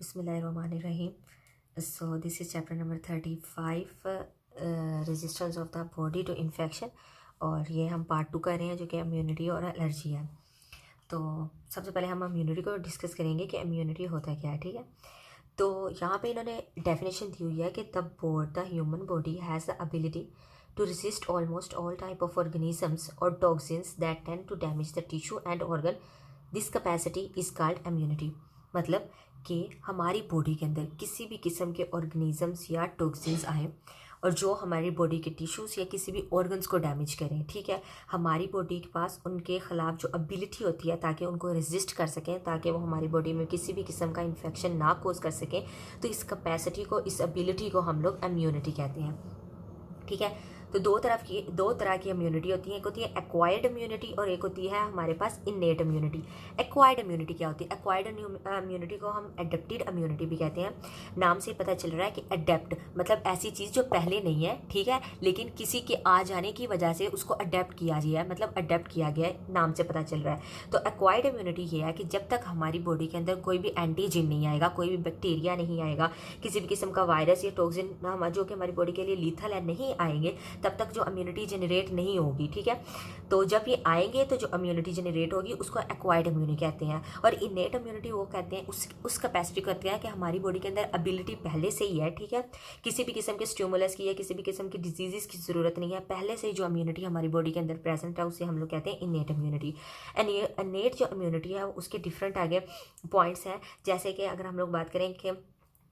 Bismillahirrahmanirrahim. So this is chapter number 35, resistance of the body to infection, और ये हम part 2 कर रहे हैं जो कि इम्यूनिटी और एलर्जी है। तो सबसे पहले हम इम्यूनिटी को डिस्कस करेंगे कि इम्यूनिटी होता क्या है, ठीक है। तो यहाँ पे इन्होंने डेफिनेशन दी हुई है कि the human body has the ability to resist almost all type of organisms or toxins that tend to damage the tissue and organ. This capacity is called immunity. मतलब कि हमारी बॉडी के अंदर किसी भी किस्म के ऑर्गेनिजम्स या टॉक्सिन्स आए और जो हमारी बॉडी के टिश्यूज़ या किसी भी ऑर्गन्स को डैमेज करें, ठीक है, हमारी बॉडी के पास उनके ख़िलाफ़ जो एबिलिटी होती है ताकि उनको रेजिस्ट कर सकें, ताकि वो हमारी बॉडी में किसी भी किस्म का इन्फेक्शन ना कोज कर सकें, तो इस कैपेसिटी को, इस एबिलिटी को हम लोग इम्यूनिटी कहते हैं, ठीक है। तो दो तरह की इम्यूनिटी होती है, एक होती है एक्वायर्ड इम्यूनिटी और एक होती है हमारे पास इन्नेट इम्यूनिटी। एक्वायर्ड इम्यूनिटी क्या होती है? एक्वायर्ड इम्यूनिटी को हम एडेप्टेड इम्यूनिटी भी कहते हैं। नाम से पता चल रहा है कि अडेप्ट मतलब ऐसी चीज़ जो पहले नहीं है, ठीक है, लेकिन किसी के आ जाने की वजह से उसको अडेप्ट किया गया है, मतलब अडेप्ट किया गया है, नाम से पता चल रहा है। तो एक्वायर्ड इम्यूनिटी ये है कि जब तक हमारी बॉडी के अंदर कोई भी एंटीजन नहीं आएगा, कोई भी बैक्टीरिया नहीं आएगा, किसी भी किस्म का वायरस या टॉक्सिन जो कि हमारी बॉडी के लिए लीथल है नहीं आएंगे, तब तक जो इम्यूनिटी जनरेट नहीं होगी, ठीक है। तो जब ये आएंगे तो जो इम्यूनिटी जनरेट होगी उसको एक्वायर्ड इम्यूनिटी कहते हैं। और इनेट इम्यूनिटी वो कहते हैं, उस कैपेसिटी कहते हैं कि हमारी बॉडी के अंदर एबिलिटी पहले से ही है, ठीक है, किसी भी किस्म के स्टिमुलस की या किसी भी किस्म की डिजीज़ की ज़रूरत नहीं है, पहले से ही जो इम्यूनिटी हमारी बॉडी के अंदर प्रेजेंट है उसे हम लोग कहते हैं इनेट इम्यूनिटी। इनेट जो इम्यूनिटी है उसके डिफरेंट आगे पॉइंट्स हैं, जैसे कि अगर हम लोग बात करें कि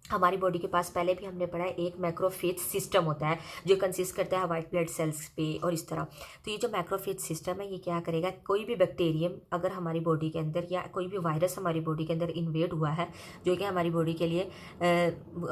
हमारी बॉडी के पास पहले भी हमने पढ़ा है एक मैक्रोफेज सिस्टम होता है जो कंसिस्ट करता है वाइट ब्लड सेल्स पे और इस तरह। तो ये जो मैक्रोफेज सिस्टम है ये क्या करेगा, कोई भी बैक्टीरियम अगर हमारी बॉडी के अंदर या कोई भी वायरस हमारी बॉडी के अंदर इन्वेड हुआ है जो कि हमारी बॉडी के लिए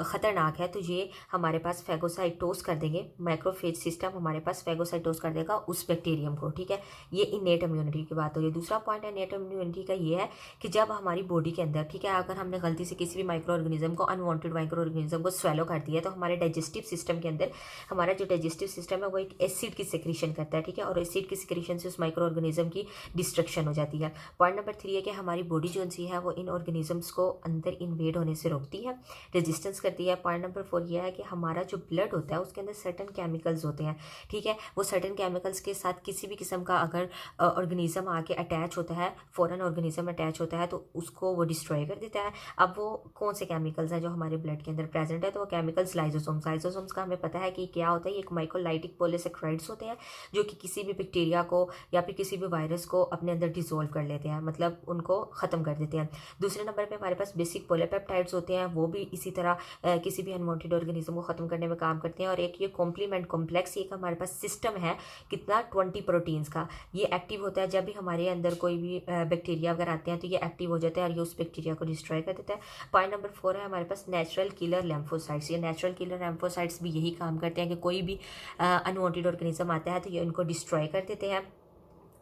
ख़तरनाक है, तो ये हमारे पास फैगोसाइटोस कर देंगे। मैक्रोफेज सिस्टम हमारे पास फैगोसाइटोस कर देगा उस बैक्टीरियम को, ठीक है। ये इनेट इम्यूनिटी की बात हो रही है। दूसरा पॉइंट है इनेट इम्यूनिटी का ये है कि जब हमारी बॉडी के अंदर, ठीक है, अगर हमने गलती से किसी भी माइक्रो ऑर्गेनिज्म को अनवांटेड माइक्रो ऑर्गेनिज्म को स्वेलो कर दिया तो हमारे डाइजेस्टिव सिस्टम के अंदर, हमारा जो डाइजेस्टिव सिस्टम है वो एक एसिड की सिक्रीशन करता है, ठीक है, और एसिड की सिक्रीशन से उस माइक्रो ऑर्गेनिज्म की डिस्ट्रक्शन हो जाती है। पॉइंट नंबर 3 है कि हमारी बॉडी जो सी है वो इन ऑर्गेनिजम्स को अंदर इन्वेड होने से रोकती है, रेजिस्टेंस करती है। पॉइंट नंबर 4 यह है कि हमारा जो ब्लड होता है उसके अंदर सर्टन केमिकल्स होते हैं, ठीक है, वो सर्टन केमिकल्स के साथ किसी भी किस्म का अगर ऑर्गेनिज्म आके अटैच होता है, फॉरेन ऑर्गेनिज्म अटैच होता है तो उसको वो डिस्ट्रॉय कर देता है। अब वो कौन से केमिकल्स हैं जो हमारे ब्लड के अंदर प्रेजेंट है, तो वो केमिकल्स लाइसोसोम्स का हमें पता है कि क्या होता है, ये एक माइक्रोलाइटिक पॉलीसेक्राइड्स होते हैं जो कि किसी भी बैक्टीरिया को या फिर किसी भी वायरस को अपने अंदर डिसॉल्व कर लेते हैं, मतलब उनको ख़त्म कर देते हैं। दूसरे नंबर पे हमारे पास बेसिक पॉलीपेप्टाइड्स होते हैं, वो भी इसी तरह किसी भी अनवांटेड ऑर्गेनिज्म को ख़त्म करने में काम करते हैं। और एक ये कॉम्प्लीमेंट कॉम्प्लेक्स एक हमारे पास सिस्टम है कितना 20 प्रोटीन्स का, ये एक्टिव होता है जब भी हमारे अंदर कोई भी बैक्टीरिया अगर आते हैं तो ये एक्टिव हो जाता है और ये उस बैक्टीरिया को डिस्ट्रॉय कर देता है। पॉइंट नंबर 4 है हमारे पास नेचुरल किलर लिम्फोसाइट्स। ये नेचुरल किलर लिम्फोसाइट्स भी यही काम करते हैं कि कोई भी अनवांटेड ऑर्गेनिज्म आता है तो ये उनको डिस्ट्रॉय कर देते हैं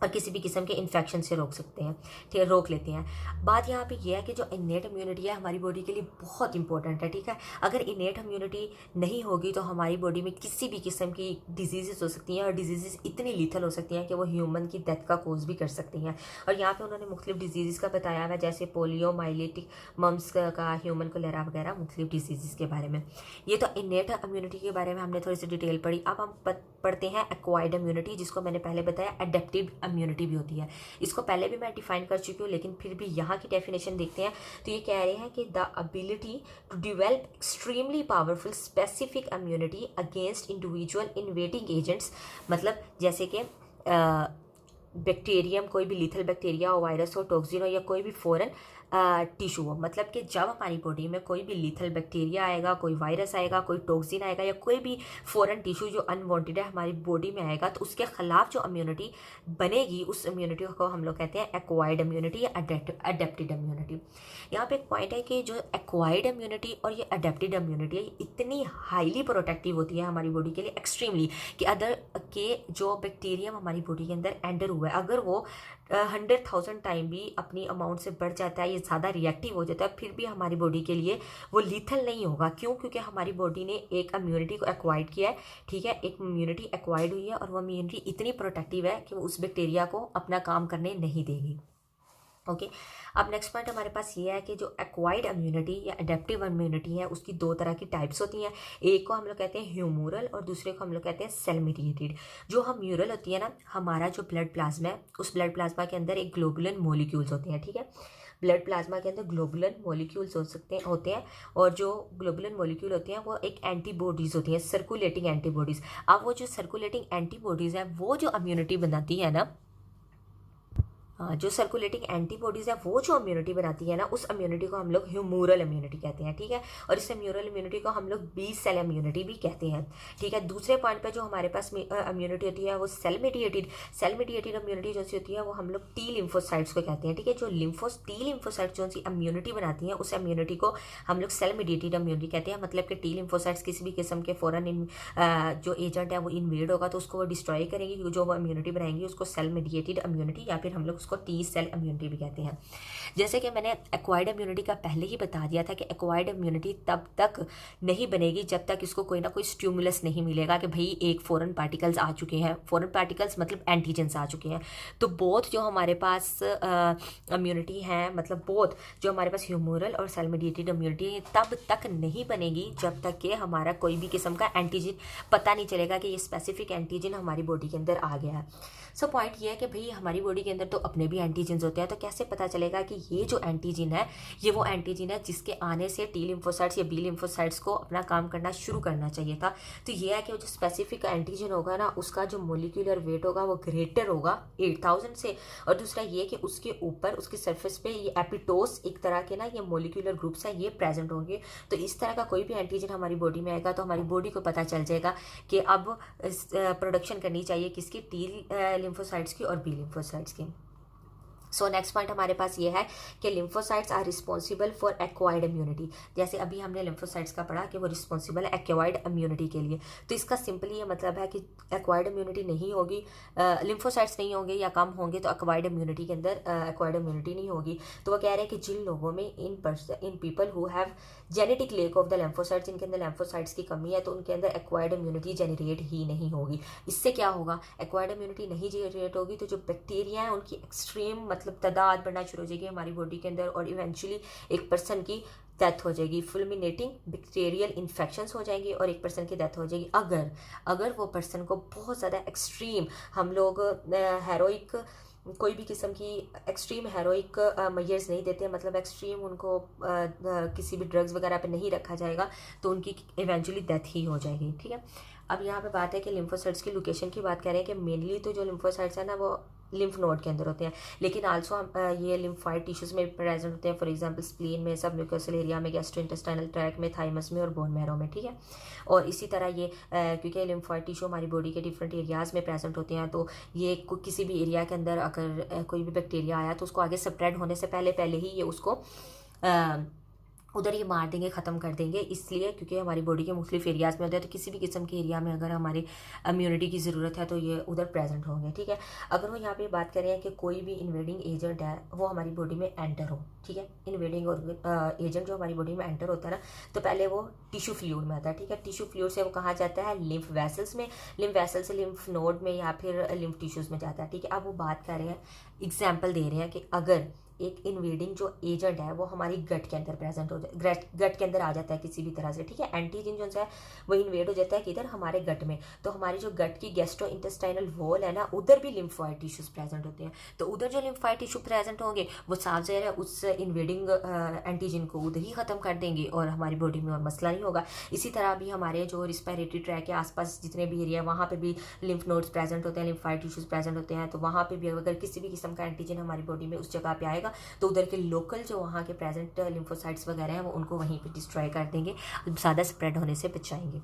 और किसी भी किस्म के इन्फेक्शन से रोक सकते हैं, ठीक है, रोक लेते हैं। बात यहाँ पे ये है कि जो इनेट इम्यूनिटी है हमारी बॉडी के लिए बहुत इंपॉर्टेंट है, ठीक है। अगर इनेट इम्यूनिटी नहीं होगी तो हमारी बॉडी में किसी भी किस्म की डिजीज़ हो सकती हैं और डिजीज़ इतनी लीथल हो सकती हैं कि वो ह्यूमन की डेथ का कोज भी कर सकती हैं। और यहाँ पर उन्होंने मुख्तलिफ डिजीज़ का बताया हुआ, जैसे पोलियो, माइलेटिक, मम्स का, ह्यूमन कोलेरा वगैरह मुख्तलिफ डिजीज़ के बारे में। ये तो इनेट इम्यूनिटी के बारे में हमने थोड़ी सी डिटेल पढ़ी। अब हम पढ़ते हैं एक्वायर्ड इम्यूनिटी, जिसको मैंने पहले बताया एडेप्टिव इम्यूनिटी भी होती है। इसको पहले भी मैं डिफाइन कर चुकी हूँ, लेकिन फिर भी यहाँ की डेफिनेशन देखते हैं। तो ये कह रहे हैं कि the ability to develop extremely powerful specific immunity against individual invading agents, मतलब जैसे कि बैक्टीरियम, कोई भी लीथल बैक्टीरिया हो, वायरस हो, टॉक्सिन हो या कोई भी फॉरेन टिश्यू हो, मतलब कि जब हमारी बॉडी में कोई भी लीथल बैक्टीरिया आएगा, कोई वायरस आएगा, कोई टॉक्सिन आएगा या कोई भी फॉरेन टिश्यू जो अनवांटेड है हमारी बॉडी में आएगा, तो उसके खिलाफ जो इम्यूनिटी बनेगी उस इम्यूनिटी को हम लोग कहते हैं एक्वायर्ड इम्यूनिटी या अडेप्टेड इम्यूनिटी। यहाँ पे एक पॉइंट है कि जो एक्वायर्ड इम्यूनिटी और ये अडेप्टेड इम्यूनिटी है इतनी हाईली प्रोटेक्टिव होती है हमारी बॉडी के लिए, एक्सट्रीमली, कि अदर के जो बैक्टीरियम हमारी बॉडी के अंदर एंटर हुआ है अगर वो 100,000 टाइम भी अपनी अमाउंट से बढ़ जाता है, ये ज़्यादा रिएक्टिव हो जाता है, फिर भी हमारी बॉडी के लिए वो लीथल नहीं होगा। क्यों? क्योंकि हमारी बॉडी ने एक इम्यूनिटी को एक्वायर्ड किया है, ठीक है, एक इम्यूनिटी एक्वायर्ड हुई है और वो इम्यूनिटी इतनी प्रोटेक्टिव है कि वो उस बैक्टीरिया को अपना काम करने नहीं देगी। ओके। अब नेक्स्ट पॉइंट हमारे पास ये है कि जो एक्वायर्ड इम्यूनिटी या एडेप्टिव इम्यूनिटी है उसकी दो तरह की टाइप्स होती हैं। एक को हम लोग कहते हैं ह्यूमोरल और दूसरे को हम लोग कहते हैं सेल मीडिएटेड। जो हम म्यूरल होती है ना, हमारा जो ब्लड प्लाज्मा है उस ब्लड प्लाज्मा के अंदर एक ग्लोबुलिन मॉलिक्यूल्स होते हैं, ठीक है। ब्लड प्लाज्मा के अंदर ग्लोबुलिन मॉलिक्यूल्स होते हैं और जो ग्लोबुलिन मॉलिक्यूल होते हैं वो एक एंटीबॉडीज़ होती हैं, सर्कुलेटिंग एंटीबॉडीज़। अब वो जो सर्कुलेटिंग एंटीबॉडीज़ है वो जो इम्यूनिटी बनाती है ना, जो सर्कुलेटिंग एंटीबॉडीज़ है वो जो इम्यूनिटी बनाती है ना, उस इम्यूनिटी को हम लोग ह्यूमोरल इम्यूनिटी कहते हैं, ठीक है। और इस ह्यूमोरल इम्यूनिटी को हम लोग बी सेल इम्यूनिटी भी कहते हैं, ठीक है। दूसरे पॉइंट पे जो हमारे पास इम्यूनिटी होती है वो सेल मीडिएटेड इम्यूनिटी जो सी होती है वो हम लोग टी लिम्फोसाइट्स को कहते हैं, ठीक है। जो टी लिम्फोसाइट्स जो सी इम्यूनिटी बनाती हैं उस इम्यूनिटी को हम लोग सेल मीडिएटेड इम्यूनिटी कहते हैं। मतलब कि टी लिम्फोसाइट्स किसी भी किस्म के फॉरन जो एजेंट है वो इन्वेड होगा तो उसको वो डिस्ट्रॉय करेंगी, जो वो इम्यूनिटी बनाएंगी उसको सेल मीडिएटेड इम्यूनिटी या फिर हम लोग उसको टी सेल इम्यूनिटी भी कहते हैं। जैसे कि मैंने एक्वायर्ड इम्यूनिटी का पहले ही बता दिया था कि एक्वायर्ड इम्यूनिटी तब तक नहीं बनेगी जब तक इसको कोई ना कोई स्टिमुलस नहीं मिलेगा कि भाई एक फॉरेन पार्टिकल्स आ चुके हैं, फॉरेन पार्टिकल्स मतलब एंटीजेंस आ चुके हैं। तो बोथ जो हमारे पास इम्यूनिटी है, मतलब बोथ जो हमारे पास ह्यूमोरल और सेल मीडिएटेड इम्यूनिटी तब तक नहीं बनेगी जब तक कि हमारा कोई भी किस्म का एंटीजन पता नहीं चलेगा कि ये स्पेसिफिक एंटीजन हमारी बॉडी के अंदर आ गया है। सो पॉइंट ये है कि भाई हमारी बॉडी के अंदर तो अपने भी एंटीजन्स होते हैं, तो कैसे पता चलेगा कि ये जो एंटीजन है ये वो एंटीजन है जिसके आने से टी लिम्फोसाइट्स या बी लिम्फोसाइट्स को अपना काम करना शुरू करना चाहिए था। तो ये है कि वो जो स्पेसिफिक एंटीजन होगा ना उसका जो मोलिकुलर वेट होगा वो ग्रेटर होगा 8000 से। और दूसरा ये कि उसके ऊपर उसकी सरफेस पे ये एपिटोस एक तरह के ना ये मोलिकुलर ग्रुप्स हैं ये प्रेजेंट होंगे। तो इस तरह का कोई भी एंटीजन हमारी बॉडी में आएगा तो हमारी बॉडी को पता चल जाएगा कि अब प्रोडक्शन करनी चाहिए किसकी, टी लिम्फोसाइट्स की और बी लिम्फोसाइट्स की। सो नेक्स्ट पॉइंट हमारे पास ये है कि lymphocytes are responsible for acquired immunity. जैसे अभी हमने लिम्फोसाइट्स का पढ़ा कि वो रिस्पॉन्सिबल है एक्वायर्ड इम्यूनिटी के लिए। तो इसका सिंपली ये मतलब है कि एक्वायर्ड इम्यूनिटी नहीं होगी, लिम्फोसाइट्स नहीं होंगे या कम होंगे तो एक्वायर्ड इम्यूनिटी के अंदर एक्वायर्ड इम्यूनिटी नहीं होगी। तो वो कह रहे हैं कि जिन लोगों में in people who have genetic lake of the lymphocytes, जिनके अंदर लिम्फोसाइट्स की कमी है तो उनके अंदर एक्वायर्ड इम्यूनिटी जनरेट ही नहीं होगी। इससे क्या होगा, एक्वायर्ड इम्यूनिटी नहीं जनरेट होगी तो जो बैक्टीरिया है उनकी एक्सट्रीम मतलब तादाद बढ़ना शुरू हो जाएगी हमारी बॉडी के अंदर और इवेंचुअली एक पर्सन की डेथ हो जाएगी। फुलमिनेटिंग बैक्टीरियल इन्फेक्शंस हो जाएंगी और एक पर्सन की डेथ हो जाएगी अगर वो पर्सन को बहुत ज़्यादा एक्सट्रीम हम लोग हेरोइक कोई भी किस्म की एक्सट्रीम हेरोइक मेजर्स नहीं देते, मतलब एक्सट्रीम उनको किसी भी ड्रग्स वगैरह पे नहीं रखा जाएगा तो उनकी इवेंचुअली डेथ ही हो जाएगी, ठीक है। अब यहाँ पे बात है कि लिम्फोसाइट्स की लोकेशन की बात कर रहे हैं कि मेनली तो जो लिम्फोसाइट्स है ना वो लिम्फ नोड के अंदर होते हैं, लेकिन आल्सो ये लिम्फाइड टिश्यूज़ में प्रेजेंट होते हैं। फॉर एग्जांपल स्प्लीन में, सब म्यूकोसल एरिया में, गैस्ट्रोइंटेस्टाइनल ट्रैक्ट में, थाइमस में और बोन मैरो में, ठीक है। और इसी तरह ये क्योंकि लिम्फाइड टिश्यू हमारी बॉडी के डिफरेंट एरियाज़ में प्रेजेंट होते हैं तो ये किसी भी एरिया के अंदर अगर कोई भी बैक्टीरिया आया तो उसको आगे स्प्रेड होने से पहले ही ये उसको उधर ये मार देंगे, ख़त्म कर देंगे। इसलिए क्योंकि हमारी बॉडी के मुख्तलिफ एरियाज़ में होते हैं तो किसी भी किस्म के एरिया में अगर हमारी इम्यूनिटी की ज़रूरत है तो ये उधर प्रेजेंट होंगे, ठीक है। अगर वो यहाँ पे बात करें कि कोई भी इन्वेडिंग एजेंट है वो हमारी बॉडी में एंटर हो, ठीक है। इन्वेडिंग एजेंट जो हमारी बॉडी में एंटर होता है ना तो पहले वो टिश्यू फ्लूइड में आता है, ठीक है। टिश्यू फ्लूइड से वो कहाँ जाता है, लिम्फ वेसल्स में, लिम्फ वेसल से लिम्फ नोड में या फिर लिम्फ टिश्यूज़ में जाता है, ठीक है। अब वो बात कर रहे हैं, एग्जाम्पल दे रहे हैं कि अगर एक इन्वेडिंग जो एजेंट है वो हमारी गट के अंदर प्रेजेंट हो जाए, गट के अंदर आ जाता है किसी भी तरह से, ठीक है। एंटीजन जो है वो इन्वेड हो जाता है किधर, हमारे गट में। तो हमारी जो गट की गैस्ट्रो इंटेस्टाइनल वॉल है ना उधर भी लिम्फॉइड टिश्यूज प्रेजेंट होते हैं। तो उधर जो लिम्फॉइड टिश्यू प्रेजेंट होंगे वो साफ ज़ाहिर है उस इन्वेडिंग एंटीजन को उधर ही ख़त्म कर देंगे और हमारी बॉडी में और मसला नहीं होगा। इसी तरह भी हमारे जो रिस्पायरेटरी ट्रैक के आसपास जितने भी एरिया वहाँ पर भी लिम्फ नोड्स प्रेजेंट होते हैं, लिम्फॉइड टिश्यूज प्रेजेंट होते हैं। तो वहाँ पर भी अगर किसी भी किस्म का एंटीजन हमारी बॉडी में उस जगह पर आएगा तो उधर के लोकल जो वहाँ के प्रेजेंट लिम्फोसाइट्स वगैरह हैं वो उनको वहीं पे डिस्ट्रॉय कर देंगे, ज़्यादा स्प्रेड होने से बचाएंगे।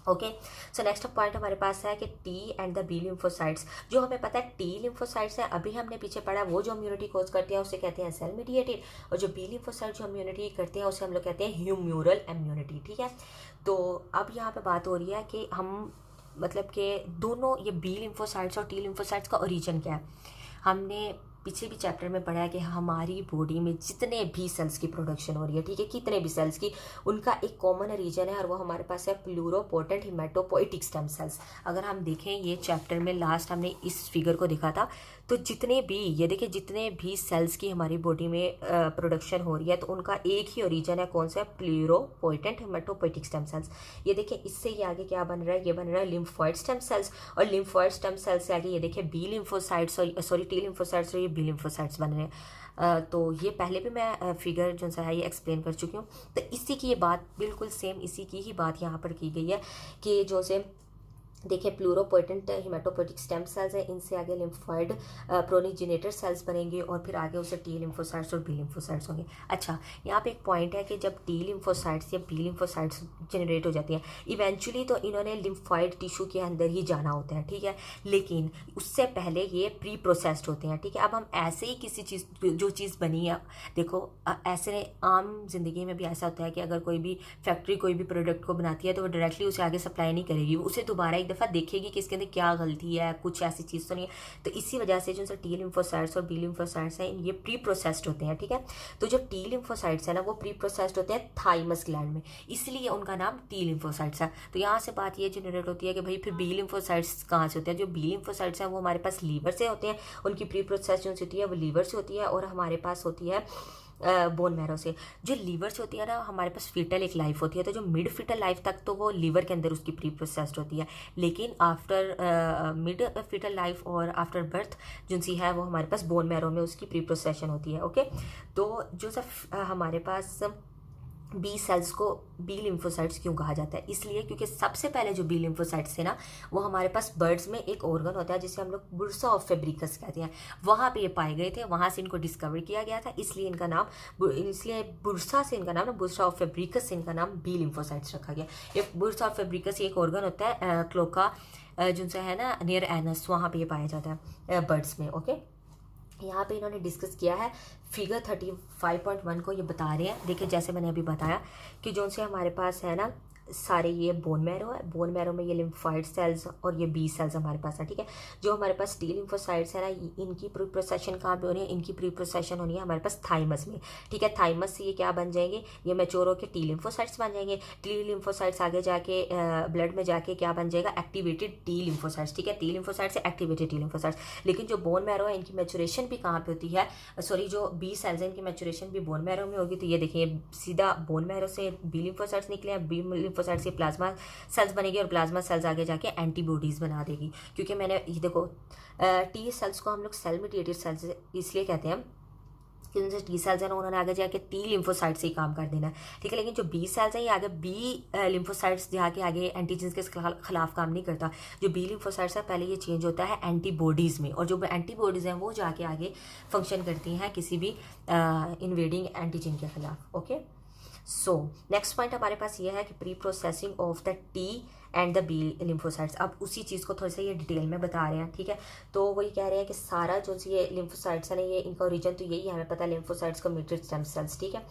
ओके, सो नेक्स्ट पॉइंट हमारे पास है कि T and the B lymphocytes. जो हमें पता है टी लिम्फोसाइट्स है, अभी हमने पीछे पढ़ा, वो जो इम्यूनिटी कोज करते हैं उसे कहते हैं सेल मीडिएटेड, और जो बी लिम्फोसाइट जो इम्यूनिटी करते हैं उसे हम लोग कहते हैं ह्यूमोरल इम्यूनिटी, ठीक है। तो अब यहाँ पे बात हो रही है कि हम मतलब कि दोनों ये बी लिम्फोसाइट्स और टी लिम्फोसाइट्स का ओरिजिन क्या है। हमने पीछे भी चैप्टर में पढ़ा है कि हमारी बॉडी में जितने भी सेल्स की प्रोडक्शन हो रही है, ठीक है, कितने भी सेल्स की, उनका एक कॉमन रीजन है और वो हमारे पास है प्लूरोपोटेंट हिमेटोपोइटिक स्टेम सेल्स। अगर हम देखें ये चैप्टर में लास्ट हमने इस फिगर को देखा था तो जितने भी ये देखिए जितने भी सेल्स की हमारी बॉडी में प्रोडक्शन हो रही है तो उनका एक ही ओरिजिन है, कौन सा? Pluripotent haematopoietic stem cells. ये देखिए इससे ये आगे क्या बन रहा है? ये बन रहा है लिम्फोइड स्टेम सेल्स, और लिम्फोइड स्टेम सेल्स से आगे ये देखिए बी लिम्फोसाइट्स और सॉरी टी लिम्फोसाइट्स और ये बी लिम्फोसाइट्स बन रहे हैं। तो ये पहले भी मैं फिगर जो सा है ये एक्सप्लेन कर चुकी हूँ। तो इसी की ये बात बिल्कुल सेम इसी की ही बात यहाँ पर की गई है कि जो से देखिए प्लूरोपोटेंट हिमेटोपोइटिक स्टेम सेल्स है, इनसे आगे लिम्फॉइड प्रोनिजेनेटर सेल्स बनेंगे और फिर आगे उसे टी लिम्फोसाइट्स और बी लिम्फोसाइट्स होंगे। अच्छा, यहाँ पे एक पॉइंट है कि जब टी लिम्फोसाइट्स या बी लिम्फोसाइट्स जनरेट हो जाती हैं इवेंचुअली तो इन्होंने लिम्फॉइड टिश्यू के अंदर ही जाना होता है, ठीक है, लेकिन उससे पहले ये प्री प्रोसेस्ड होते हैं, ठीक है। अब हम ऐसे ही किसी चीज़ जो चीज़ बनी है, देखो ऐसे आम जिंदगी में भी ऐसा होता है कि अगर कोई भी फैक्ट्री कोई भी प्रोडक्ट को बनाती है तो वो डायरेक्टली उसे आगे सप्लाई नहीं करेगी, उसे दोबारा एक दफ़ा देखेगी कि इसके अंदर क्या गलती है, कुछ ऐसी चीज़ तो नहीं है। तो इसी वजह से जो टी लिम्फोसाइट्स और बी लिम्फोसाइट्स हैं ये प्री प्रोसेस्ड होते हैं, ठीक है। तो जो टी लिम्फोसाइट्स है ना वो प्री प्रोसेस्ड होते हैं थाइमस ग्लैंड में, इसलिए उनका नाम टी लिम्फोसाइट्स है। तो यहाँ से बात ये जनरेट होती है कि भाई फिर बी लिम्फोसाइट्स कहाँ से होते हैं? जो बी लिम्फोसाइट्स हैं वो हमारे पास लीवर से होते हैं, उनकी प्री प्रोसेस जो होती है वो लीवर से होती है, और हमारे पास होती है बोन मैरो से। जो लीवर से होती है ना हमारे पास फीटल एक लाइफ होती है, तो जो मिड फीटल लाइफ तक तो वो लीवर के अंदर उसकी प्री प्रोसेस्ड होती है, लेकिन आफ्टर मिड फीटल लाइफ और आफ्टर बर्थ जो सी है वो हमारे पास बोन मैरो में उसकी प्री प्रोसेशन होती है। ओके, तो जो सब हमारे पास बी सेल्स को बी लिम्फोसाइट्स क्यों कहा जाता है? इसलिए क्योंकि सबसे पहले जो बी लिम्फोसाइट्स थे ना वो हमारे पास बर्ड्स में एक ऑर्गन होता है जिसे हम लोग बुर्सा ऑफ फेब्रिकस कहते हैं, वहाँ पे ये पाए गए थे, वहाँ से इनको डिस्कवर किया गया था, इसलिए इनका नाम इसलिए बुर्सा से इनका नाम ना बुर्सा ऑफ फेब्रिकस से इनका नाम बी लिम्फोसाइट्स रखा गया। ये बुर्सा ऑफ फेब्रिकस एक ऑर्गन होता है क्लोका जो है ना नियर एनस, वहाँ पे ये पाया जाता है बर्ड्स में। ओके, यहाँ पे इन्होंने डिस्कस किया है फिगर 35.1 को, ये बता रहे हैं। देखिए जैसे मैंने अभी बताया कि जो से हमारे पास है ना सारे ये बोन मैरो है, बोन मैरो में ये लिम्फोइड सेल्स और ये बी सेल्स हमारे पास है, ठीक है। जो हमारे पास टी लिम्फोसाइट्स है ना इनकी प्री प्रोसेशन कहाँ पे होनी है? इनकी प्री प्रोसेशन होनी है हमारे पास थाइमस में, ठीक है। थाइमस से ये क्या बन जाएंगे? ये मैच्योर होकर टी लिम्फोसाइट्स बन जाएंगे। टी लिम्फोसाइट्स आगे जाके ब्लड में जाके क्या बन जाएगा? एक्टिवेटेड टी लिम्फोसाइट्स, ठीक है। टी लिम्फोसाइट्स से एक्टिवेटेड टी लिम्फोसाइट्स। लेकिन जो बोन मैरो है इनकी मैच्योरेशन भी कहाँ पे होती है? सॉरी, जो बी सेल्स है इनकी मैच्योरेशन भी बोन मैरो में होगी। तो ये देखिए सीधा बोन मैरो से बी लिम्फोसाइट्स निकले हैं, बी लिम्फोसाइट्स से प्लाज्मा सेल्स बनेगी और प्लाज्मा सेल्स आगे जाके एंटीबॉडीज बना देगी। क्योंकि मैंने ये देखो टी सेल्स को हम लोग सेल मेडिएटेड सेल्स इसलिए कहते हैं कि उनसे टी सेल्स है ना उन्होंने आगे जाके टी लिम्फोसाइट से ही काम कर देना है, ठीक है। लेकिन जो बी सेल्स है ये आगे बी लिम्फोसाइट्स जाके आगे एंटीजेंस के खिलाफ काम नहीं करता। जो बी लिम्फोसाइट्स है पहले ये चेंज होता है एंटीबॉडीज़ में, और जो एंटीबॉडीज़ हैं वो जाके आगे फंक्शन करती हैं किसी भी इन्वेडिंग एंटीजन के खिलाफ। ओके, सो नेक्स्ट पॉइंट हमारे पास ये है कि pre processing of the T and the B lymphocytes. अब उसी चीज़ को थोड़ा सा ये डिटेल में बता रहे हैं, ठीक है। तो वही कह रहे हैं कि सारा जो ये लिम्फोसाइट्स है ना ये इनका ओरिजिन तो यही है, हमें पता है लिम्फोसाइट्स कम्यूटेड स्टेम सेल्स, ठीक है।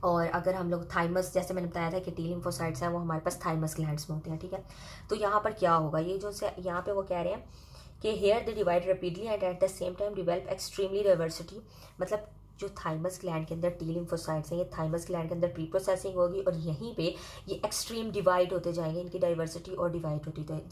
और अगर हम लोग थाइमस, जैसे मैंने बताया था कि टी लिम्फोसाइट्स हैं वो हमारे पास थाइमस ग्लैंड्स में होते हैं, ठीक है। तो यहाँ पर क्या होगा? ये जो यहाँ पे वो कह रहे हैं कि here they divide rapidly and at the same time develop extremely diversity. मतलब जो थाइमस ग्लैंड के अंदर टी लिम्फोसाइट्स हैं ये थाइमस ग्लैंड के अंदर प्री प्रोसेसिंग होगी और यहीं पे ये एक्सट्रीम डिवाइड होते जाएंगे, इनकी डाइवर्सिटी और डिवाइड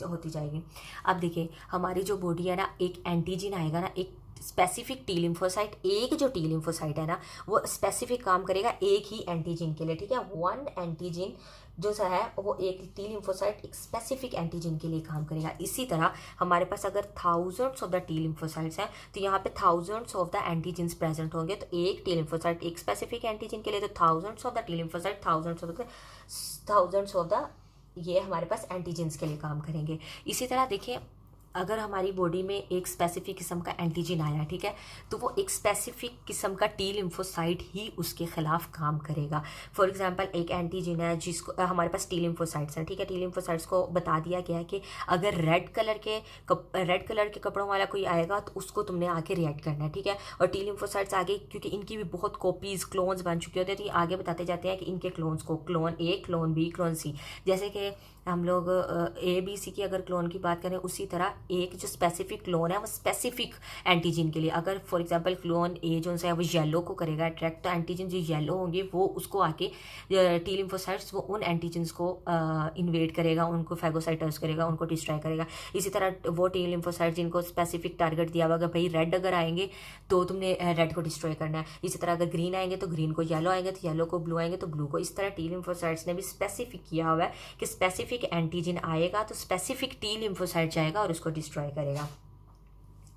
होती जाएगी। अब देखिए हमारी जो बॉडी है ना एक एंटीजन आएगा ना, एक स्पेसिफिक टी लिम्फोसाइट, एक जो टी लिम्फोसाइट है ना वो स्पेसिफिक काम करेगा एक ही एंटीजन के लिए, ठीक है। वन एंटीजन जो सा है वो एक टी लिम्फोसाइट एक स्पेसिफिक एंटीजन के लिए काम करेगा। इसी तरह हमारे पास अगर thousands of the T lymphocytes हैं तो यहाँ पे thousands of the antigens present होंगे। तो एक टी लिम्फोसाइट एक स्पेसिफिक एंटीजन के लिए, तो thousands of the T lymphocyte thousands of the ये हमारे पास एंटीजन्स के लिए काम करेंगे। इसी तरह देखिए अगर हमारी बॉडी में एक स्पेसिफिक किस्म का एंटीजन आया, ठीक है, तो वो एक स्पेसिफिक किस्म का टी लिम्फोसाइट ही उसके खिलाफ काम करेगा। फॉर एग्जांपल एक एंटीजन है जिसको हमारे पास टी लिम्फोसाइट्स हैं, ठीक है। टी लिम्फोसाइट्स को बता दिया गया है कि अगर रेड कलर के कपड़ों वाला कोई आएगा तो उसको तुमने आके रिएक्ट करना है, ठीक है। और टी लिम्फोसाइट्स आगे क्योंकि इनकी भी बहुत कॉपीज क्लोन्स बन चुके होते हैं तो ये आगे बताते जाते हैं कि इनके क्लोन्स को क्लोन ए, क्लोन बी, क्लोन सी, जैसे कि हम लोग ABC की अगर क्लोन की बात करें, उसी तरह एक जो स्पेसिफिक क्लोन है वो स्पेसिफिक एंटीजन के लिए, अगर फॉर एग्जांपल क्लोन A जो है वो येलो को करेगा अट्रैक्ट, तो एंटीजन जो येलो होंगे वो उसको आके टी लिम्फोसाइट्स वो उन एंटीजन्स को इन्वेड करेगा, उनको फैगोसाइटोस करेगा, उनको डिस्ट्रॉय करेगा। इसी तरह वो टी लिम्फोसाइट जिनको स्पेसिफिक टारगेट दिया हुआ, भाई रेड अगर आएंगे तो तुमने रेड को डिस्ट्रॉय करना है, इसी तरह अगर ग्रीन आएंगे तो ग्रीन को, येलो आएंगे तो येलो को, ब्लू आएंगे तो ब्लू को। इस तरह टी लिम्फोसाइट्स ने भी स्पेसिफिक किया हुआ है कि स्पेसिफिक एंटीजन आएगा तो स्पेसिफिक टी लिम्फोसाइट जाएगा और उसको डिस्ट्रॉय करेगा।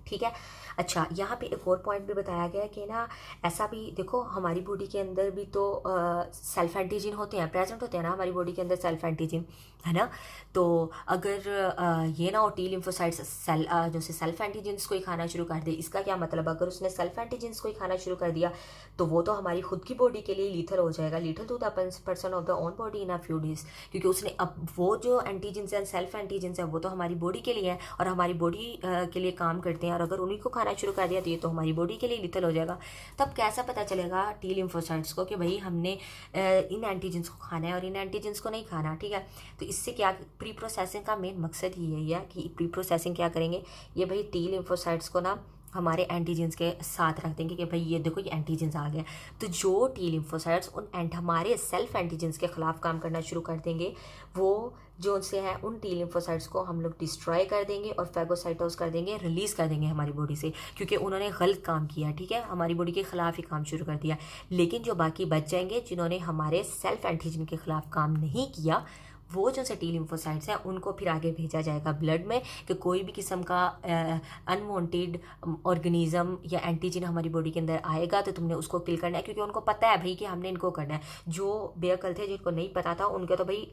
ठीक है। अच्छा, यहाँ पे एक और पॉइंट भी बताया गया है कि ना ऐसा भी देखो, हमारी बॉडी के अंदर भी तो सेल्फ एंटीजन होते हैं, प्रेजेंट होते हैं ना हमारी बॉडी के अंदर सेल्फ एंटीजन, है ना। तो अगर ये ना हो टी लिम्फोसाइट्स जो से सेल्फ एंटीजन्स को ही खाना शुरू कर दे, इसका क्या मतलब, अगर उसने सेल्फ एंटीजन्स को ही खाना शुरू कर दिया तो वो तो हमारी खुद की बॉडी के लिए लीथल हो जाएगा, lethal to the person of the own body in a few days, क्योंकि उसने अब वो जो एंटीजन्स हैं, सेल्फ एंटीजन्स हैं, वो तो हमारी बॉडी के लिए हैं और हमारी बॉडी के लिए काम करते हैं, और अगर उन्हीं को खाना शुरू कर दिया तो ये तो हमारी बॉडी के लिए लीथल हो जाएगा। तब कैसा पता चलेगा टी लिम्फोसाइट्स को कि भाई हमने इन एंटीजन्स को खाना है और इन एंटीजन्स को नहीं खाना। ठीक है। तो इससे क्या, प्री प्रोसेसिंग का मेन मकसद ही यही है कि प्री प्रोसेसिंग क्या करेंगे, ये भाई टी लिम्फोसाइट्स को ना हमारे एंटीजन्स के साथ रख देंगे कि भाई ये देखो ये एंटीजन्स आ गए, तो जो टी लिम्फोसाइट्स उन हमारे सेल्फ एंटीजन्स के खिलाफ काम करना शुरू कर देंगे, वो जो उनसे है उन टी लिम्फोसाइट्स को हम लोग डिस्ट्रॉय कर देंगे और फैगोसाइटोस कर देंगे, रिलीज़ कर देंगे हमारी बॉडी से, क्योंकि उन्होंने गलत काम किया। ठीक है, हमारी बॉडी के खिलाफ ही काम शुरू कर दिया। लेकिन जो बाकी बच जाएंगे जिन्होंने हमारे सेल्फ एंटीजन के खिलाफ काम नहीं किया, वो जो से टी लिम्फोसाइट्स हैं उनको फिर आगे भेजा जाएगा ब्लड में कि कोई भी किस्म का अनवांटेड ऑर्गेनिज्म या एंटीजन हमारी बॉडी के अंदर आएगा तो तुमने उसको किल करना है, क्योंकि उनको पता है भाई कि हमने इनको करना है। जो बेअकल थे, जिनको नहीं पता था, उनके तो भाई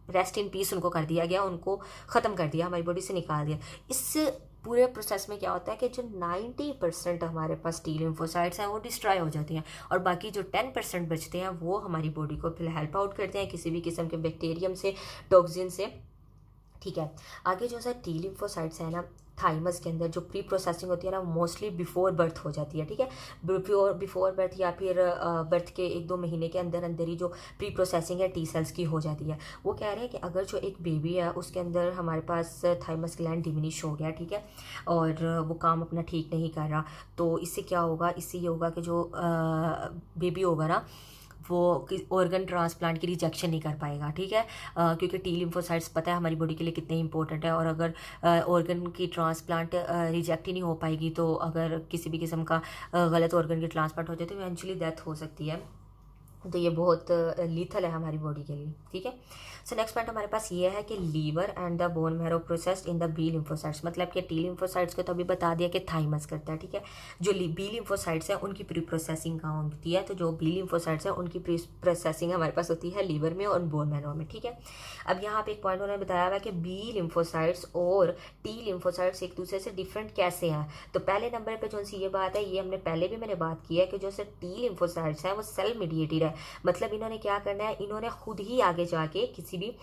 रेस्ट इन पीस उनको कर दिया गया, उनको ख़त्म कर दिया, हमारी बॉडी से निकाल दिया। इस पूरे प्रोसेस में क्या होता है कि जो 90% हमारे पास टी लिम्फोसाइट्स हैं वो डिस्ट्रॉय हो जाती हैं, और बाकी जो 10% बचते हैं वो हमारी बॉडी को फिर हेल्प आउट करते हैं किसी भी किस्म के बैक्टीरियम से, टॉक्सिन से। ठीक है। आगे जो टी लिम्फोसाइट्स है ना, थाइमस के अंदर जो प्री प्रोसेसिंग होती है ना, मोस्टली बिफोर बर्थ हो जाती है। ठीक है, बिफोर बर्थ या फिर बर्थ के 1-2 महीने के अंदर अंदर ही जो प्री प्रोसेसिंग है टी सेल्स की हो जाती है। वो कह रहे हैं कि अगर जो एक बेबी है उसके अंदर हमारे पास थाइमस ग्लैंड डिमिनिश हो गया, ठीक है, और वो काम अपना ठीक नहीं कर रहा, तो इससे क्या होगा, इससे ये होगा कि जो बेबी होगा ना वो ऑर्गन ट्रांसप्लांट की रिजेक्शन नहीं कर पाएगा। ठीक है, क्योंकि टी लिम्फोसाइट्स पता है हमारी बॉडी के लिए कितने इंपॉर्टेंट है, और अगर ऑर्गन की ट्रांसप्लांट रिजेक्ट ही नहीं हो पाएगी तो अगर किसी भी किस्म का गलत ऑर्गन की ट्रांसप्लांट हो जाए तो इवेंचुअली डेथ हो सकती है। तो ये बहुत लीथल है हमारी बॉडी के लिए। ठीक है। सो नेक्स्ट पॉइंट हमारे पास ये है कि liver and the bone marrow processed in the B lymphocytes, मतलब कि टी लिम्फोसाइट्स को तो अभी बता दिया कि थाइमस करता है। ठीक है, जो बी लिम्फोसाइट्स है उनकी प्री प्रोसेसिंग कहाँ होती है, तो जो बी लिम्फोसाइट्स है उनकी प्री प्रोसेसिंग हमारे पास होती है लीवर में और बोन मैरो में। ठीक है। अब यहाँ पे एक पॉइंट उन्होंने बताया हुआ कि बी लिम्फोसाइट्स और टी लिम्फोसाइट्स एक दूसरे से डिफरेंट कैसे हैं। तो पहले नंबर पर जो सी ये बात है, ये हमने पहले भी मैंने बात की है कि जो टी लिम्फोसाइट्स हैं वो सेल मीडिएटेड है, मतलब इन्होंने क्या करना है, इन्होंने खुद ही आगे जाके किसी भी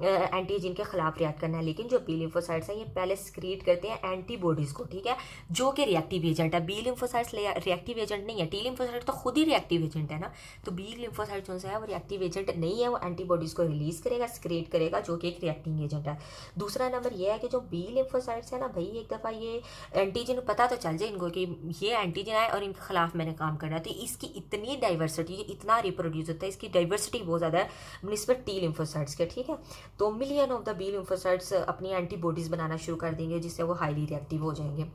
एंटीजन के खिलाफ रिएक्ट करना है। लेकिन जो बी लिम्फोसाइट्स हैं ये पहले सिक्रीट करते हैं एंटीबॉडीज को। ठीक है, जो कि रिएक्टिव एजेंट है। बी लिम्फोसाइट्स रिएक्टिव एजेंट नहीं है, टी लिम्फोसाइट तो खुद ही रिएक्टिव एजेंट है ना। तो बी लिम्फोसाइट जो है वो रिएक्टिव एजेंट नहीं है, वो एंटीबॉडीज को रिलीज करेगा, सिक्रीट करेगा, जो कि एक रिएक्टिंग एजेंट है। दूसरा नंबर ये है कि जो बी लिम्फोसाइट्स है ना भाई, एक दफ़ा ये एंटीजन पता तो चल जाए इनको कि ये एंटीजन है और इनके खिलाफ मैंने काम करना है, तो इसकी इतनी डाइवर्सिटी, इतना रिप्रोड्यूस होता है, इसकी डाइवर्सिटी बहुत ज़्यादा है निस्बत टी लिम्फोसाइट्स के। ठीक है, तो million of the B lymphocytes अपनी एंटीबॉडीज बनाना शुरू कर देंगे जिससे वो हाईली रिएक्टिव हो जाएंगे।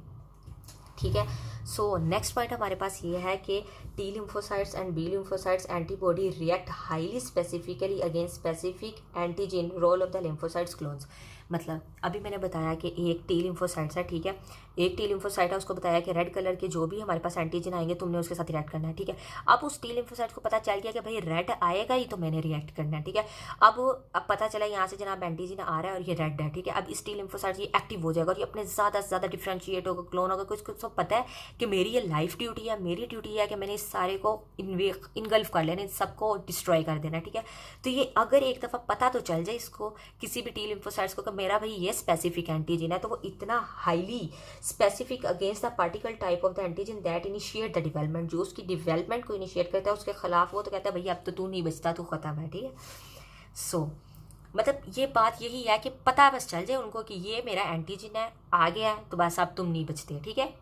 ठीक है। सो नेक्स्ट पॉइंट हमारे पास ये है कि T lymphocytes and B lymphocytes antibody react highly specifically against specific antigen role of the lymphocytes clones. मतलब अभी मैंने बताया कि एक टी लिम्फोसाइट्स है, ठीक है, एक टी लिम्फोसाइट है, उसको बताया कि रेड कलर के जो भी हमारे पास एंटीजन आएंगे तुमने उसके साथ रिएक्ट करना है। ठीक है, अब उस टी लिम्फोसाइट को पता चल गया कि भाई रेड आएगा ही तो मैंने रिएक्ट करना है। ठीक है, अब पता चला यहाँ से जनाब एंटीजन आ रहा है और ये रेड है। ठीक है, अब इस टी लिम्फोसाइट ये एक्टिव हो जाएगा और ये अपने ज़्यादा से ज़्यादा डिफ्रेंशिएट होगा, क्लोन होगा। कुछ कुछ पता है कि मेरी ये लाइफ ड्यूटी है, मेरी ड्यूटी है कि मैंने इस सारे को इनगल्फ कर लेना, इन सबको डिस्ट्रॉय कर देना। ठीक है, तो ये अगर एक दफ़ा पता तो चल जाए इसको किसी भी टी लिम्फोसाइट्स को कि मेरा भाई ये स्पेसिफिक एंटीजन है, तो वो इतना highly specific against the particle type of the antigen that initiate the development, जो उसकी डेवलपमेंट को इनिशिएट करता है उसके खिलाफ, वो तो कहता है भैया अब तो तू नहीं बचता, तू खत्म है। ठीक है। सो मतलब ये बात यही है कि पता बस चल जाए उनको कि ये मेरा एंटीजन है, आ गया है तो बस अब तुम नहीं बचते, ठीक है।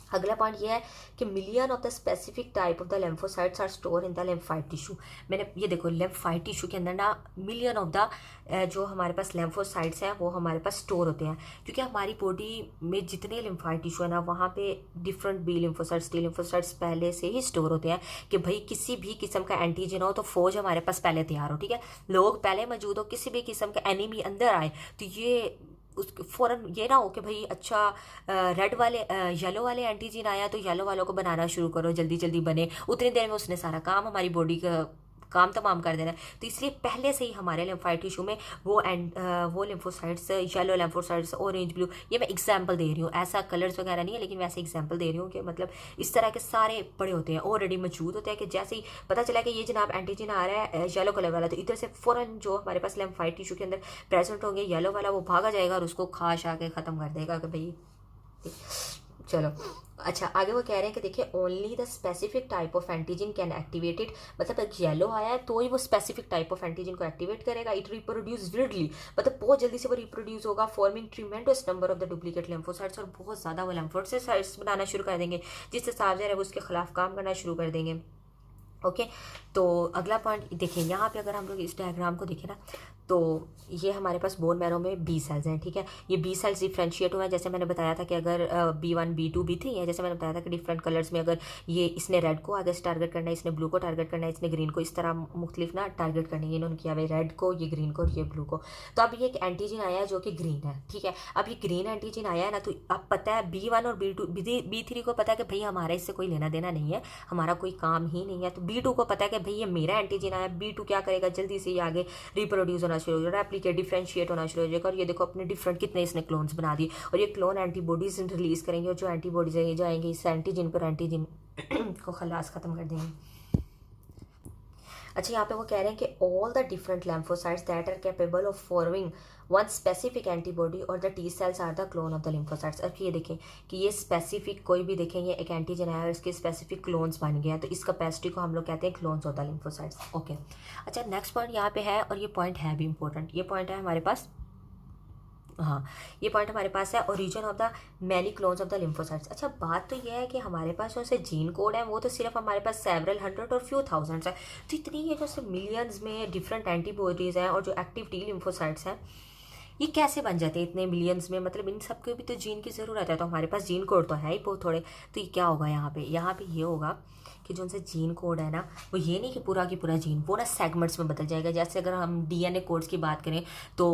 अगला पॉइंट ये है कि million of the specific type of the lymphocytes are store in the lymphoid tissue. मैंने ये देखो लिम्फाइट टिश्यू के अंदर ना मिलियन ऑफ द जो हमारे पास लिम्फोसाइट्स हैं वो हमारे पास स्टोर होते हैं, क्योंकि हमारी बॉडी में जितने लिम्फाइट टिश्यू है ना वहाँ पे different B lymphocytes T lymphocytes पहले से ही स्टोर होते हैं कि भाई किसी भी किस्म का एंटीजन हो तो फौज हमारे पास पहले तैयार हो, ठीक है। लोग पहले मौजूद हो, किसी भी किस्म का एनिमी अंदर आए तो ये उस फ़ौरन ये ना हो कि भाई अच्छा रेड वाले येलो वाले एंटीजन आया तो येलो वालों को बनाना शुरू करो, जल्दी जल्दी बने, उतनी देर में उसने सारा काम हमारी बॉडी का काम तमाम कर देना है। तो इसलिए पहले से ही हमारे लिम्फाइट टिश्यू में वो lymphocytes, yellow lymphocytes, orange blue, ये मैं एग्जांपल दे रही हूँ, ऐसा कलर्स वगैरह नहीं है लेकिन वैसे एग्जांपल दे रही हूँ कि मतलब इस तरह के सारे पड़े होते हैं, ऑलरेडी मौजूद होते हैं कि जैसे ही पता चला कि ये जनाब एंटीजन आ रहा है येलो कलर वाला, तो इधर से फ़ौरन जो हमारे पास लिम्फाइट टिश्यू के अंदर प्रेजेंट होंगे येलो वाला, वो भागा जाएगा और उसको खा शा के ख़त्म कर देगा कि भाई चलो। अच्छा आगे वो कह रहे हैं कि देखिए only the specific type of antigen can activate it, मतलब एक येलो आया है तो ही वो स्पेसिफिक टाइप ऑफ एंटीजन को एक्टिवेट करेगा। इट रिप्रोड्यूस विल्डली, मतलब बहुत जल्दी से वो रिप्रोड्यूस होगा, forming tremendous number of the duplicate lymphocytes, और बहुत ज़्यादा वो लिम्फोसाइट्स बनाना शुरू कर देंगे जिससे साफ ज़ाहिर है वो उसके खिलाफ काम करना शुरू कर देंगे। ओके तो अगला पॉइंट देखिए, यहाँ पे अगर हम लोग इस डायग्राम को देखें ना तो ये हमारे पास बोन मैरो में बी सेल्स हैं, ठीक है। ये बी सेल्स डिफ्रेंशिएट हुए हैं, जैसे मैंने बताया था कि अगर B1 B2 B3 है, जैसे मैंने बताया था कि डिफरेंट कलर्स में अगर ये इसने रेड को आगे से टारगेट करना है, इसने ब्लू को टारगेट करना है, इसने ग्रीन को, इस तरह मुख्तलिफ ना टारगेट करनी है, इन्होंने किया हुआ रेड को, ये ग्रीन को और ये ब्लू को। तो अब ये एक एंटीजन आया है जो कि ग्रीन है, ठीक है। अब ये ग्रीन एंटीजन आया है ना, तो अब पता है B1 और B2 B3 को पता है कि भाई हमारा इससे कोई लेना देना नहीं है, हमारा कोई काम ही नहीं है। तो B2 को पता है कि भाई ये मेरा एंटीजन आया, B2 क्या करेगा, जल्दी से ये आगे रिप्रोड्यूस होना शुरू हो जाएगा, रेप्लिकेट डिफ्रेंशिएट होना शुरू हो जाएगा। और ये देखो अपने डिफरेंट कितने इसने क्लोन्स बना दिए, और ये क्लोन एंटीबॉडीज रिलीज करेंगे, और जो एंटीबॉडीज है ये जाएंगे इस एंटीजन पर, एंटीजन को खलास खत्म कर देंगे। अच्छा यहाँ पे वो कह रहे हैं कि all the different lymphocytes that are capable of forming one specific antibody और the T cells are the clone of the lymphocytes. अब ये देखें कि ये स्पेसिफिक कोई भी देखें, ये एक एंटीजन है और इसके स्पेसिफिक क्लोन्स बन गए हैं, तो इस कैपेसिटी को हम लोग कहते हैं clones of the lymphocytes. Okay अच्छा नेक्स्ट पॉइंट यहाँ पे है, और ये पॉइंट है भी इंपॉर्टेंट, ये पॉइंट है हमारे पास, हाँ ये पॉइंट हमारे पास है, origin of the many clones of the lymphocytes. अच्छा बात तो ये है कि हमारे पास जो से जीन कोड है वो तो सिर्फ हमारे पास सेवरल हंड्रेड और फ्यू थाउजेंड्स है, तो इतनी ये जो मिलियंस में डिफरेंट एंटीबॉडीज़ हैं और जो एक्टिव टी लिम्फोसाइट्स हैं ये कैसे बन जाते हैं इतने मिलियंस में, मतलब इन सबको भी तो जीन की ज़रूरत है, तो हमारे पास जीन कोड तो है ही बहुत थोड़े। तो ये क्या होगा यहाँ पे ये होगा कि जो उनसे जीन कोड है ना वो ये नहीं कि पूरा की पूरा जीन वो ना सेगमेंट्स में बदल जाएगा। जैसे अगर हम डीएनए कोड्स की बात करें तो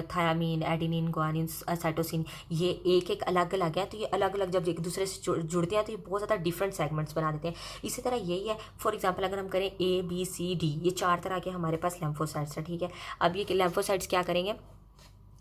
थायामीन, एडेनिन, ग्वानिन, साइटोसिन, ये एक एक अलग अलग है, तो ये अलग अलग जब एक दूसरे से जुड़ते हैं तो ये बहुत ज़्यादा डिफरेंट सेगमेंट्स बना देते हैं। इसी तरह यही है, फॉर एग्जाम्पल अगर हम करें ABCD, ये 4 तरह के हमारे पास लिम्फोसाइट्स है, ठीक है। अब ये लिम्फोसाइट्स क्या करेंगे,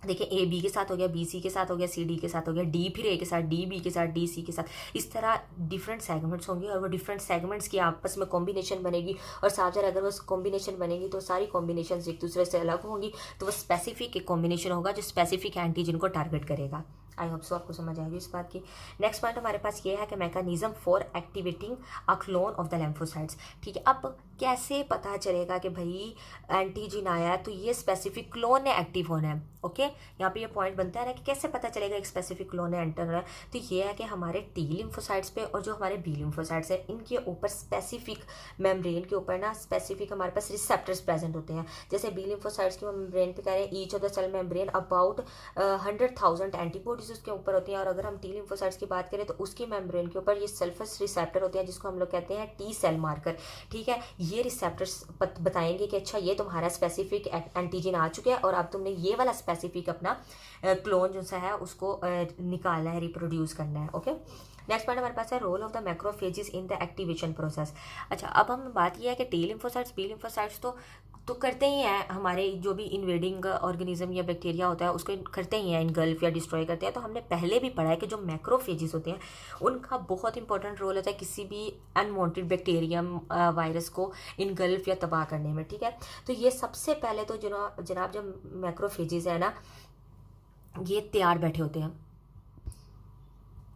देखिए A B के साथ हो गया, B C के साथ हो गया, C D के साथ हो गया, D फिर A के साथ, D B के साथ, D C के साथ, इस तरह डिफरेंट सेगमेंट्स होंगे और वो डिफरेंट सेगमेंट्स की आपस में कॉम्बिनेशन बनेगी। और साथ साथ अगर वो कॉम्बिनेशन बनेगी तो सारी कॉम्बिनेशन एक दूसरे से अलग होंगी, तो वो स्पेसिफिक एक कॉम्बिनेशन होगा जो स्पेसिफिक एंटीजन को टारगेट करेगा। आई होप सो आपको समझ आएगी इस बात की। नेक्स्ट पॉइंट हमारे पास ये है कि mechanism for activating a clone of the lymphocytes, ठीक है। अब कैसे पता चलेगा कि भाई एंटीजन आया तो ये स्पेसिफिक क्लोन ने एक्टिव होना है। ओके यहाँ पे ये पॉइंट बनता है ना कि कैसे पता चलेगा एक स्पेसिफिक क्लोन ने एंटर होना है, तो ये है कि हमारे टी लिम्फोसाइट्स पे और जो हमारे बी लिम्फोसाइट्स है इनके ऊपर स्पेसिफिक मेम्ब्रेन के ऊपर ना स्पेसिफिक हमारे पास रिसेप्टर्स प्रेजेंट होते हैं। जैसे बी लिम्फोसाइट्स की मेम्ब्रेन पे कह रहे हैं each of the cell membrane about 100,000 antibodies उसके ऊपर होती हैं। और अगर हम टी लिम्फोसाइट्स की बात करें तो उसकी मेम्ब्रेन के ऊपर ये सल्फस रिसेप्टर होते हैं जिसको हम लोग कहते हैं टी सेल मार्कर, ठीक है। ये रिसेप्टर्स बताएंगे कि अच्छा ये तुम्हारा स्पेसिफिक एंटीजन आ चुका है और अब तुमने ये वाला स्पेसिफिक अपना क्लोन जो सा है उसको निकालना है, रिप्रोड्यूस करना है। ओके नेक्स्ट पॉइंट हमारे पास है role of the macrophages in the activation process. अच्छा अब हम बात ये है कि टी लिम्फोसाइट्स बी लिम्फोसाइट्स तो करते ही हैं, हमारे जो भी इन्वेडिंग ऑर्गेनिज्म या बैक्टीरिया होता है उसको करते ही हैं, इनगल्फ या डिस्ट्रॉय करते हैं। तो हमने पहले भी पढ़ा है कि जो मैक्रोफेजेस होते हैं उनका बहुत इंपॉर्टेंट रोल होता है किसी भी अनवांटेड बैक्टीरियम वायरस को इनगल्फ या तबाह करने में, ठीक है। तो ये सबसे पहले तो जनाब जो मैक्रोफेजेस है ना ये तैयार बैठे होते हैं,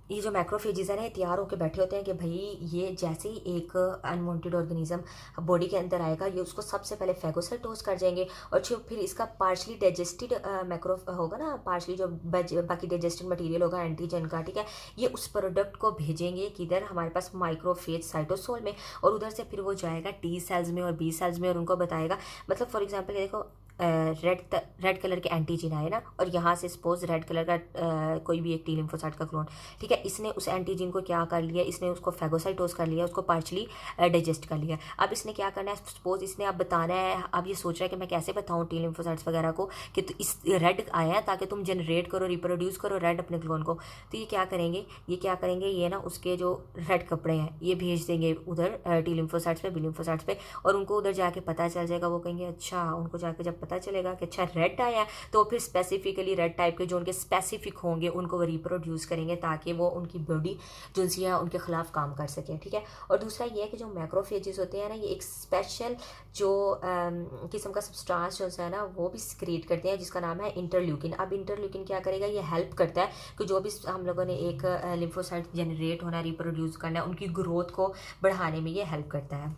ये जो मैक्रोफेजेस है ना, ये तैयार होकर बैठे होते हैं कि भाई ये जैसे ही एक अनवांटेड ऑर्गेनिज्म बॉडी के अंदर आएगा, ये उसको सबसे पहले फेगोसाइटोज कर जाएंगे, और जो फिर इसका पार्शली डाइजेस्टेड मैक्रो होगा ना, पार्शली जो बाकी डाइजेस्टेड मटेरियल होगा एंटीजन का, ठीक है, ये उस प्रोडक्ट को भेजेंगे किधर, हमारे पास माइक्रोफेज साइटोसोल में, और उधर से फिर वो जाएगा टी सेल्स में और बी सेल्स में, और उनको बताएगा, मतलब फॉर एग्जाम्पल देखो रेड कलर के एंटीजन आए ना, और यहाँ से सपोज रेड कलर का कोई भी एक टी लिम्फोसाइट का क्लोन, ठीक है, इसने उस एंटीजन को क्या कर लिया, इसने उसको फेगोसाइटोज कर लिया, उसको पार्शली डाइजेस्ट कर लिया। अब इसने क्या करना है, सपोज इसने अब बताना है, अब ये सोच रहा है कि मैं कैसे बताऊँ टी लिम्फोसाइट्स वगैरह को कि तो इस रेड आया है ताकि तुम जनरेट करो, रिप्रोड्यूस करो रेड अपने क्लोन को। तो ये क्या करेंगे, ये ना उसके जो रेड कपड़े हैं ये भेज देंगे उधर टी लिम्फोसाइट्स पे, बी लिम्फोसाइट्स पे, और उनको उधर जाके पता चल जाएगा, वो कहेंगे अच्छा, उनको जाके जब पता चलेगा कि अच्छा रेड आया है, तो फिर स्पेसिफिकली रेड टाइप के जो उनके स्पेसिफिक होंगे उनको वो रिप्रोड्यूस करेंगे ताकि वो उनकी बॉडी जो सी है उनके खिलाफ काम कर सके, ठीक है। और दूसरा ये है कि जो मैक्रोफेजेस होते हैं ना, ये एक स्पेशल जो किस्म का सब्सटेंस जो है ना वो भी सिक्रीट करते हैं जिसका नाम है इंटरल्यूकिन। अब इंटरल्यूकिन क्या करेगा, ये हेल्प करता है कि जो भी हम लोगों ने एक लिम्फोसाइट जनरेट होना, रिप्रोड्यूस करना है, उनकी ग्रोथ को बढ़ाने में ये हेल्प करता है।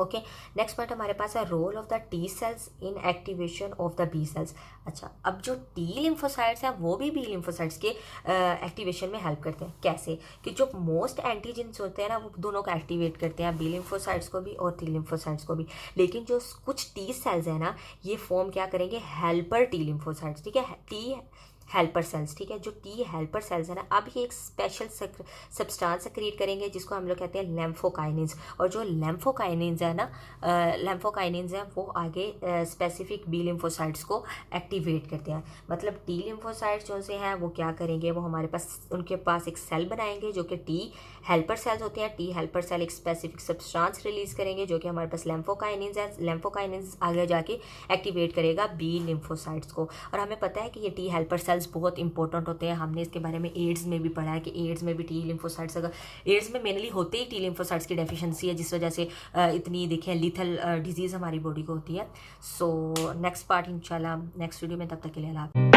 ओके, नेक्स्ट पॉइंट हमारे पास है role of the T cells in activation of the B cells. अच्छा, अब जो टी लिम्फोसाइट्स हैं वो भी बी लिम्फोसाइट्स के एक्टिवेशन में हेल्प करते हैं। कैसे कि जो मोस्ट एंटीजेंस होते हैं ना वो दोनों को एक्टिवेट करते हैं, बी लिम्फोसाइट्स को भी और टी लिम्फोसाइट्स को भी, लेकिन जो कुछ टी सेल्स है ना ये फॉर्म क्या करेंगे, हेल्पर टी लिम्फोसाइट्स, ठीक है, टी हेल्पर सेल्स, ठीक है। जो टी हेल्पर सेल्स है ना, अब ये एक स्पेशल सब्सटेंस क्रिएट करेंगे जिसको हम लोग कहते हैं लैम्फोकाइनिन्स, और जो लैम्फोकाइनिन्स है ना, लैम्फोकाइनिन्स है वो आगे स्पेसिफिक बी लिम्फोसाइट्स को एक्टिवेट करते हैं। मतलब टी लिम्फोसाइट्स जो से हैं वो क्या करेंगे, वो हमारे पास उनके पास एक सेल बनाएंगे जो कि टी हेल्पर सेल्स होते हैं। टी हेल्पर सेल एक स्पेसिफिक सब्सटेंस रिलीज करेंगे जो कि हमारे पास लैम्फोकाइनिन्स है। लैम्फोकाइनिन्स आगे जाके एक्टिवेट करेगा बी लिम्फोसाइट्स को। और हमें पता है कि ये टी हेल्पर सेल्स बहुत इंपॉर्टेंट होते हैं, हमने इसके बारे में एड्स में भी पढ़ा है कि एड्स में भी टी लिम्फोसाइट्स, अगर एड्स में मेनली होते ही टी लिम्फोसाइट्स की डेफिशिएंसी है जिस वजह से इतनी देखें लीथल डिजीज़ हमारी बॉडी को होती है। सो नेक्स्ट पार्ट इंशाल्लाह नेक्स्ट वीडियो में, तब तक के लिए अल्लाह।